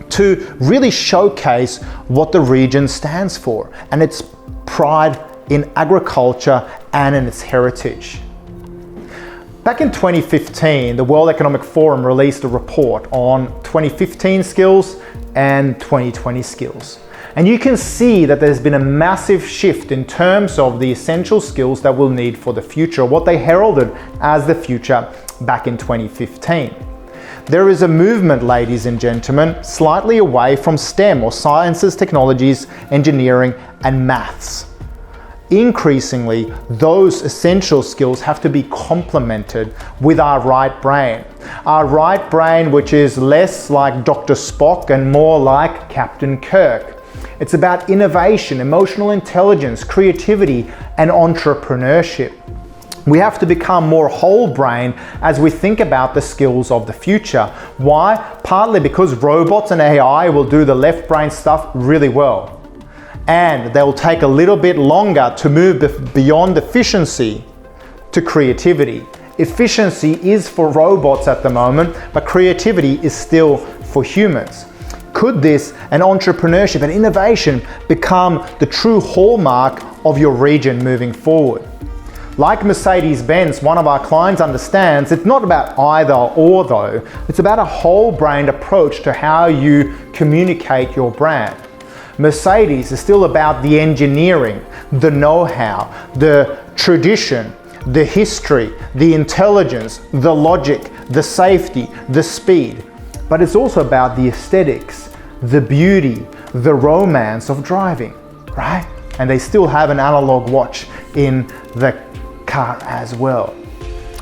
to really showcase what the region stands for and its pride in agriculture and in its heritage? Back in 2015, the World Economic Forum released a report on 2015 skills and 2020 skills. And you can see that there's been a massive shift in terms of the essential skills that we'll need for the future, what they heralded as the future back in 2015. There is a movement, ladies and gentlemen, slightly away from STEM, or sciences, technologies, engineering, and maths. Increasingly, those essential skills have to be complemented with our right brain. Our right brain, which is less like Dr. Spock and more like Captain Kirk. It's about innovation, emotional intelligence, creativity, and entrepreneurship. We have to become more whole brain as we think about the skills of the future. Why? Partly because robots and AI will do the left brain stuff really well. And they will take a little bit longer to move beyond efficiency to creativity. Efficiency is for robots at the moment, but creativity is still for humans. Could this and entrepreneurship and innovation become the true hallmark of your region moving forward? Like Mercedes-Benz, one of our clients understands, it's not about either or though, it's about a whole-brained approach to how you communicate your brand. Mercedes is still about the engineering, the know-how, the tradition, the history, the intelligence, the logic, the safety, the speed. But it's also about the aesthetics, the beauty, the romance of driving, right? And they still have an analog watch in the car as well.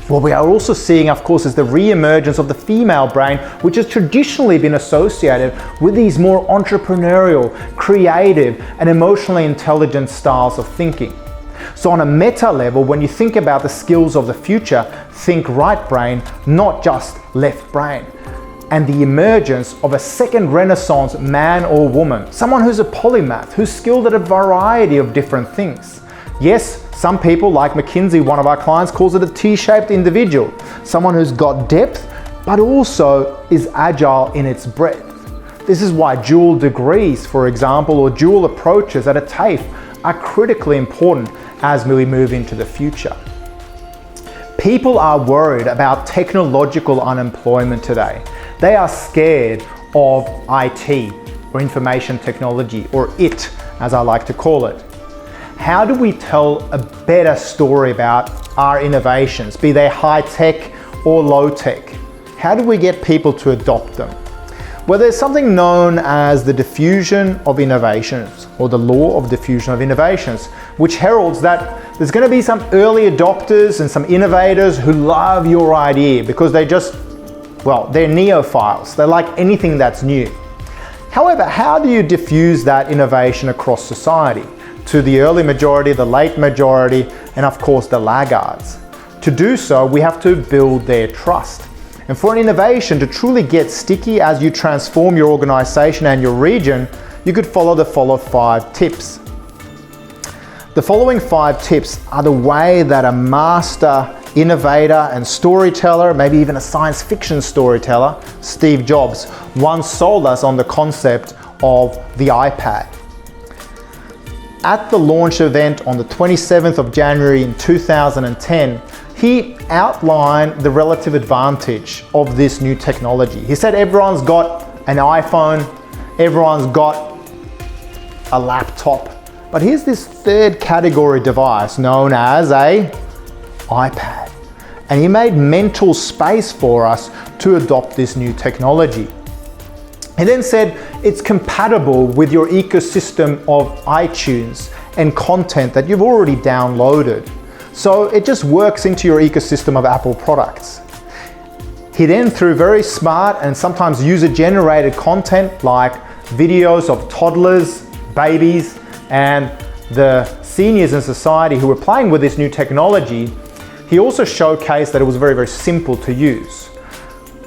What we are also seeing, of course, is the re-emergence of the female brain, which has traditionally been associated with these more entrepreneurial, creative, and emotionally intelligent styles of thinking. So on a meta level, when you think about the skills of the future, think right brain, not just left brain. And the emergence of a second renaissance man or woman, someone who's a polymath, who's skilled at a variety of different things. Yes, some people, like McKinsey, one of our clients, calls it a T-shaped individual, someone who's got depth, but also is agile in its breadth. This is why dual degrees, for example, or dual approaches at a TAFE are critically important as we move into the future. People are worried about technological unemployment today. They are scared of IT, or information technology, or IT, as I like to call it. How do we tell a better story about our innovations, be they high-tech or low-tech? How do we get people to adopt them? Well, there's something known as the diffusion of innovations, or the law of diffusion of innovations, which heralds that there's going to be some early adopters and some innovators who love your idea because they're neophiles. They like anything that's new. However, how do you diffuse that innovation across society to the early majority, the late majority, and of course the laggards? To do so, we have to build their trust. And for an innovation to truly get sticky as you transform your organization and your region, you could follow the following 5 tips. The following 5 tips are the way that a master innovator and storyteller, maybe even a science fiction storyteller, Steve Jobs, once sold us on the concept of the iPad. At the launch event on the 27th of January in 2010, he outlined the relative advantage of this new technology. He said everyone's got an iPhone, everyone's got a laptop, but here's this third category device known as an iPad. And he made mental space for us to adopt this new technology. He then said it's compatible with your ecosystem of iTunes and content that you've already downloaded. So it just works into your ecosystem of Apple products. He then, through very smart and sometimes user-generated content like videos of toddlers, babies, and the seniors in society who were playing with this new technology, he also showcased that it was very, very simple to use.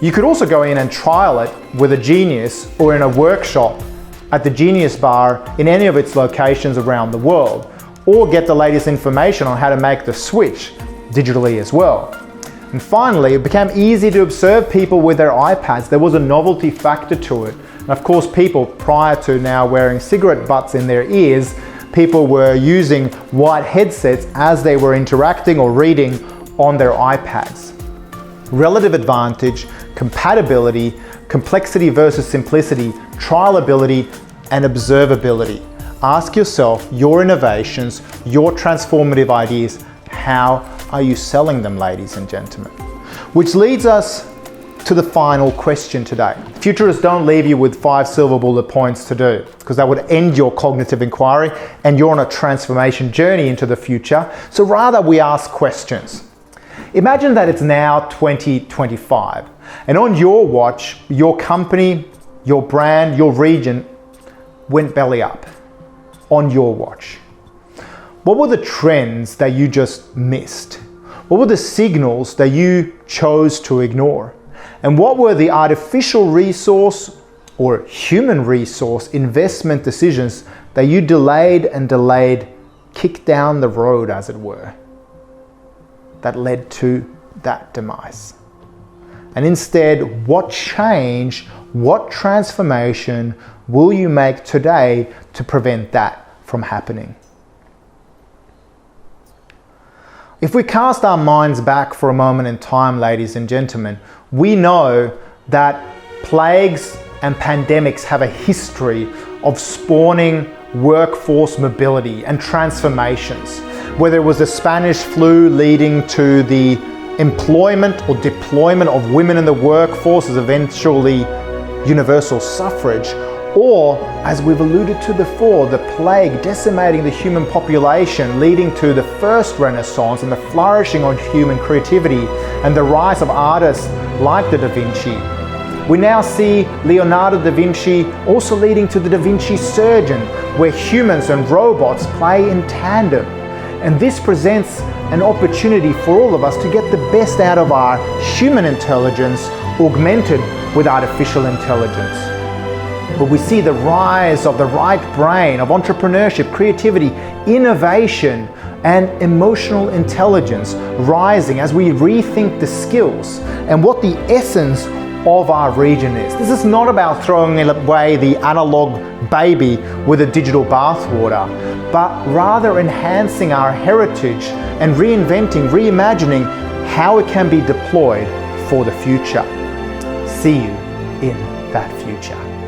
You could also go in and trial it with a Genius or in a workshop at the Genius Bar in any of its locations around the world, or get the latest information on how to make the switch digitally as well. And finally, it became easy to observe people with their iPads. There was a novelty factor to it. And of course, people prior to now wearing cigarette butts in their ears, people were using white headsets as they were interacting or reading on their iPads. Relative advantage, compatibility, complexity versus simplicity, trialability, and observability. Ask yourself your innovations, your transformative ideas, how are you selling them, ladies and gentlemen? Which leads us to the final question today. Futurists don't leave you with 5 silver bullet points to do, because that would end your cognitive inquiry and you're on a transformation journey into the future. So rather we ask questions. Imagine that it's now 2025 and on your watch, your company, your brand, your region went belly up on your watch. What were the trends that you just missed? What were the signals that you chose to ignore? And what were the artificial resource or human resource investment decisions that you delayed, kicked down the road, as it were, that led to that demise? And instead, what change, what transformation will you make today to prevent that from happening? If we cast our minds back for a moment in time, ladies and gentlemen, we know that plagues and pandemics have a history of spawning workforce mobility and transformations. Whether it was the Spanish flu leading to the employment or deployment of women in the workforce as eventually universal suffrage, or, as we've alluded to before, the plague decimating the human population, leading to the first Renaissance and the flourishing of human creativity and the rise of artists like the Da Vinci. We now see Leonardo da Vinci also leading to the Da Vinci surgeon, where humans and robots play in tandem. And this presents an opportunity for all of us to get the best out of our human intelligence augmented with artificial intelligence. But we see the rise of the right brain, of entrepreneurship, creativity, innovation, and emotional intelligence rising as we rethink the skills and what the essence of our region is. This is not about throwing away the analog baby with a digital bathwater, but rather enhancing our heritage and reinventing, reimagining how it can be deployed for the future. See you in that future.